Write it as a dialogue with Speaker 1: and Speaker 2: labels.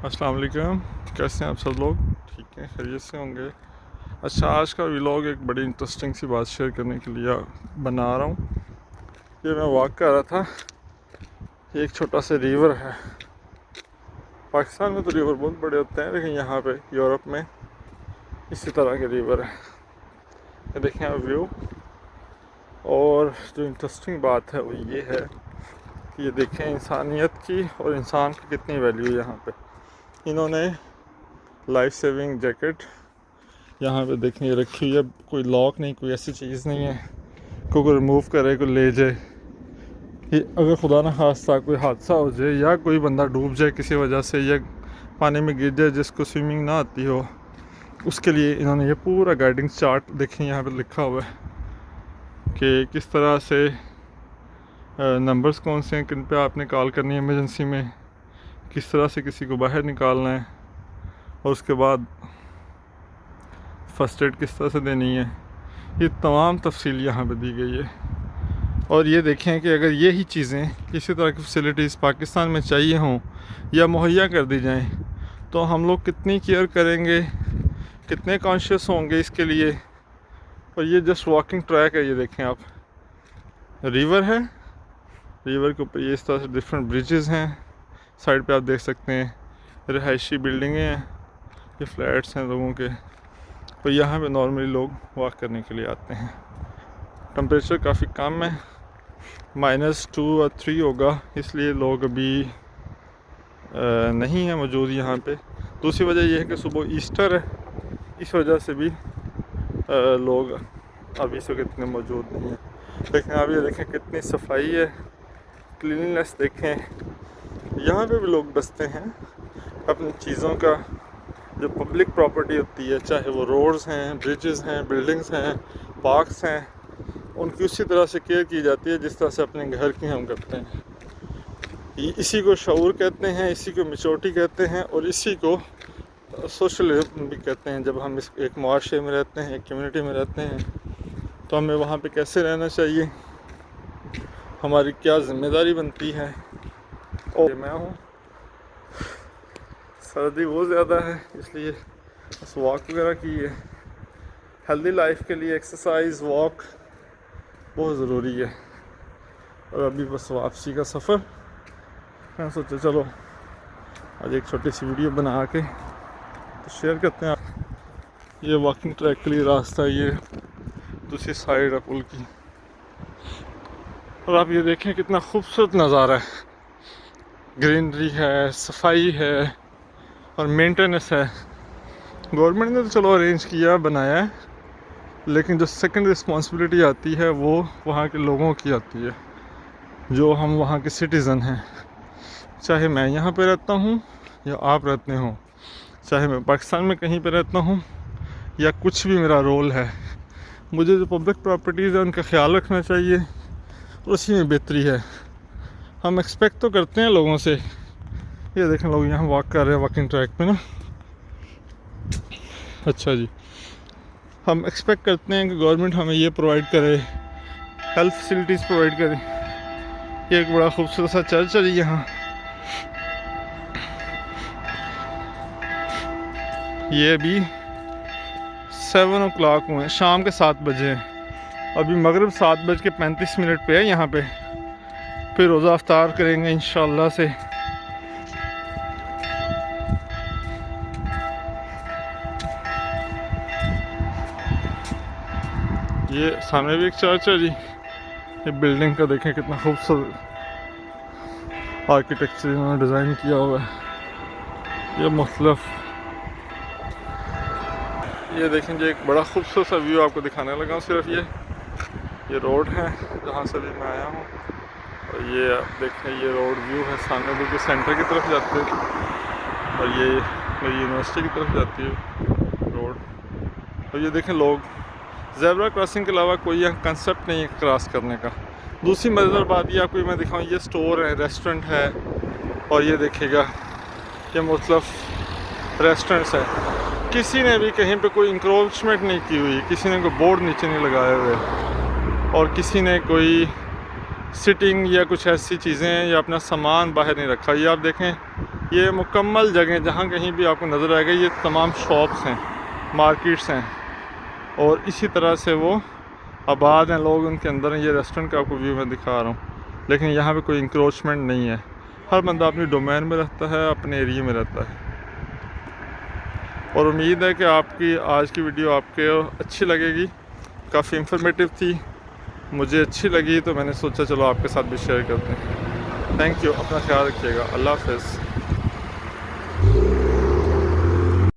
Speaker 1: अस्सलाम वालेकुम। कैसे हैं आप सब लोग? ठीक हैं, खैरियत से होंगे। अच्छा, आज का व्लॉग एक बड़ी इंटरेस्टिंग सी बात शेयर करने के लिए बना रहा हूँ। ये मैं वॉक कर रहा था। ये एक छोटा सा रिवर है। पाकिस्तान में तो रिवर बहुत बड़े होते हैं, लेकिन यहाँ पे यूरोप में इसी तरह के रिवर है। ये देखें आप व्यू। और जो इंटरेस्टिंग बात है वो ये है कि ये देखें इंसानियत की और इंसान की कितनी वैल्यू है यहाँ पे। इन्होंने लाइफ सेविंग जैकेट यहाँ पे देखने रखी हुई है। कोई लॉक नहीं, कोई ऐसी चीज़ नहीं है कोई रिमूव करे, कोई ले जाए। ये अगर खुदा ना खास्ता कोई हादसा हो जाए या कोई बंदा डूब जाए किसी वजह से या पानी में गिर जाए जिसको स्विमिंग ना आती हो, उसके लिए इन्होंने ये पूरा गाइडिंग चार्ट देखें यहाँ पे लिखा हुआ है कि किस तरह से नंबर्स कौन से हैं, किन पे आपने कॉल करनी है इमरजेंसी में, किस तरह से किसी को बाहर निकालना है, और उसके बाद फ़र्स्ट एड किस तरह से देनी है। ये तमाम तफसील यहाँ पे दी गई है। और ये देखें कि अगर ये ही चीज़ें किसी तरह की फैसिलिटीज़ पाकिस्तान में चाहिए हों या मुहैया कर दी जाएं, तो हम लोग कितनी केयर करेंगे, कितने कॉन्शियस होंगे इसके लिए। और ये जस्ट वॉकिंग ट्रैक है। ये देखें आप, रिवर है, रिवर के ऊपर ये इस तरह से डिफरेंट ब्रिजेज़ हैं। साइड पे आप देख सकते हैं रिहायशी बिल्डिंगें हैं, ये फ्लैट्स हैं लोगों के। तो यहाँ पे नॉर्मली लोग वॉक करने के लिए आते हैं। टेम्परेचर काफ़ी कम है, -2 और 3 होगा, इसलिए लोग अभी नहीं है मौजूद यहाँ पे। दूसरी वजह यह है कि सुबह ईस्टर है, इस वजह से भी लोग अभी से इतने मौजूद नहीं हैं। लेकिन आप ये देखें कितनी सफाई है, क्लीननेस देखें। यहाँ पे भी लोग बसते हैं। अपनी चीज़ों का जो पब्लिक प्रॉपर्टी होती है, चाहे वो रोड्स हैं, ब्रिजेस हैं, बिल्डिंग्स हैं, पार्क्स हैं, उनकी उसी तरह से केयर की जाती है जिस तरह से अपने घर की हम करते हैं। इसी को शऊर कहते हैं, इसी को मैच्योरिटी कहते हैं, और इसी को सोशलिज्म भी कहते हैं। जब हम इस एक मुआशरे में रहते हैं, एक कम्युनिटी में रहते हैं, तो हमें वहाँ पे कैसे रहना चाहिए, हमारी क्या ज़िम्मेदारी बनती है। और मैं हूँ, सर्दी बहुत ज़्यादा है, इसलिए बस वॉक वगैरह की है। हेल्दी लाइफ के लिए एक्सरसाइज, वॉक बहुत ज़रूरी है। और अभी बस वापसी का सफ़र, मैं सोचा चलो आज एक छोटी सी वीडियो बना के तो शेयर करते हैं। ये वॉकिंग ट्रैक के लिए रास्ता है, ये दूसरी साइड है पुल की। और आप ये देखें कितना खूबसूरत नज़ारा है, ग्रीनरी है, सफाई है और मेंटेनेंस है। गवर्नमेंट ने तो चलो अरेंज किया, बनाया है, लेकिन जो सेकंड रिस्पॉन्सिबिलिटी आती है वो वहाँ के लोगों की आती है, जो हम वहाँ के सिटीज़न हैं। चाहे मैं यहाँ पे रहता हूँ या आप रहते हो, चाहे मैं पाकिस्तान में कहीं पे रहता हूँ या कुछ भी मेरा रोल है, मुझे जो पब्लिक प्रॉपर्टीज़ है उनका ख्याल रखना चाहिए, उसी में बेहतरी है। हम एक्सपेक्ट तो करते हैं लोगों से। ये देखें लोग यहाँ वॉक कर रहे हैं वॉकिंग ट्रैक पे ना। अच्छा जी, हम एक्सपेक्ट करते हैं कि गवर्नमेंट हमें ये प्रोवाइड करे, हेल्थ फैसिलिटीज़ प्रोवाइड करे। ये एक बड़ा खूबसूरत सा चर्च है जी यहाँ। ये अभी 7 o'clock हुए, शाम के 7 बजे हैं। अभी मगरिब 7:35 पे है यहाँ पे। फिर रोज़ा अफ्तार करेंगे इंशाल्लाह से। ये सामने भी एक चर्च है जी। ये बिल्डिंग का देखें कितना खूबसूरत आर्किटेक्चर इन्होंने डिज़ाइन किया हुआ है। ये मुख्तलिफ, ये देखें जी, एक बड़ा खूबसूरत सा व्यू आपको दिखाने लगा हूँ। सिर्फ ये रोड है जहाँ से भी मैं आया हूँ। और ये आप देखें, ये रोड व्यू है, सामने बिल्कुल सेंटर की तरफ जाते हैं, और ये मेरी यूनिवर्सिटी की तरफ जाती है रोड। और ये देखें लोग, ज़ेब्रा क्रॉसिंग के अलावा कोई यहाँ कंसेप्ट नहीं है क्रॉस करने का। दूसरी मज़ेदार बात ये आपको मैं दिखाऊँ, ये स्टोर है, रेस्टोरेंट है, और ये देखिएगा ये मुख्तलिफ रेस्टोरेंट्स है। किसी ने भी कहीं पे कोई इंक्रोचमेंट नहीं की हुई, किसी ने कोई बोर्ड नीचे नहीं लगाए हुए, और किसी ने कोई सिटिंग या कुछ ऐसी चीज़ें या अपना सामान बाहर नहीं रखा। ये आप देखें, ये मुकम्मल जगह जहाँ कहीं भी आपको नज़र आएगा ये तमाम शॉप्स हैं, मार्केट्स हैं और इसी तरह से वो आबाद हैं, लोग उनके अंदर हैं। ये रेस्टोरेंट का आपको व्यू मैं दिखा रहा हूँ, लेकिन यहाँ पे कोई इंक्रोचमेंट नहीं है। हर बंदा अपनी डोमेन में रहता है, अपने एरिया में रहता है। और उम्मीद है कि आपकी आज की वीडियो आपके अच्छी लगेगी, काफ़ी इंफॉर्मेटिव थी, मुझे अच्छी लगी तो मैंने सोचा चलो आपके साथ भी शेयर करते हैं। थैंक यू, अपना ख्याल रखिएगा। अल्लाह हाफ़िज़।